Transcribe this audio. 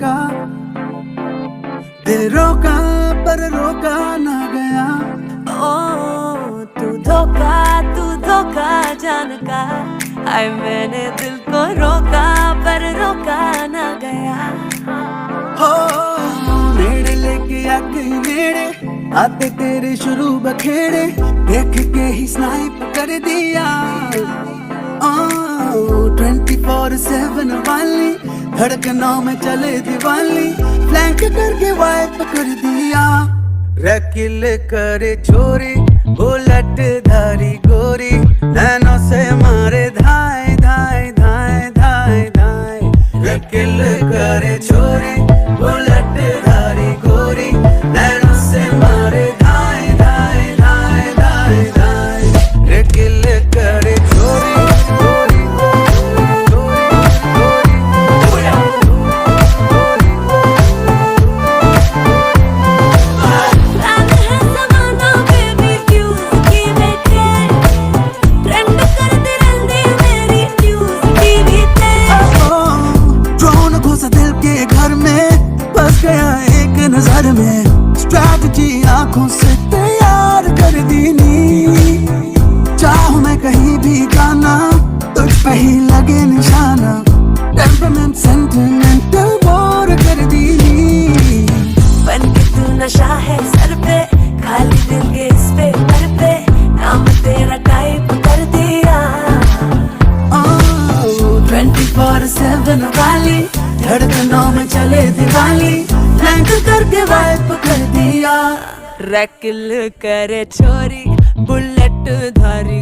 का, दिल रोका पर रोका ना गया। ओ तू धोखा जान का, हाय मैंने दिल को रोका पर रोका ना गया। हो नेड़े लेके आ गई नेड़े, आते तेरे शुरू बखेड़े, देख के ही स्नाइप कर दिया। 24/7 वाली धड़कनों में चले दिवाली, फ्लैंक करके वाइप कर दिया। रकील करे चोरी बुलेट धारी गोरी, नैनों से मारे धाए धाए धाए धाए धाए। रकील करे चोरी बुलेट धारी गोरी, नैनों से मारे धाए धाए धाए धाए धाए। रकील करे चोरी गोरी नजर में, स्ट्रैटेजी आंखों से तैयार कर दी नी। चाहूं मैं कहीं भी जाना, तुझ पे ही लगे निशाना, टेम्परमेंट सेंटिमेंटल बोर कर दी नी। बन के तू नशा है सर पे, खाली दिल के इस पे घर पे, नाम तेरा टाइप कर दिया। 24/7 वाली धड़कनों में चले दिवाली, फ्लैंक करके वाइप कर दिया। रकील करे चोरी बुलेट धारी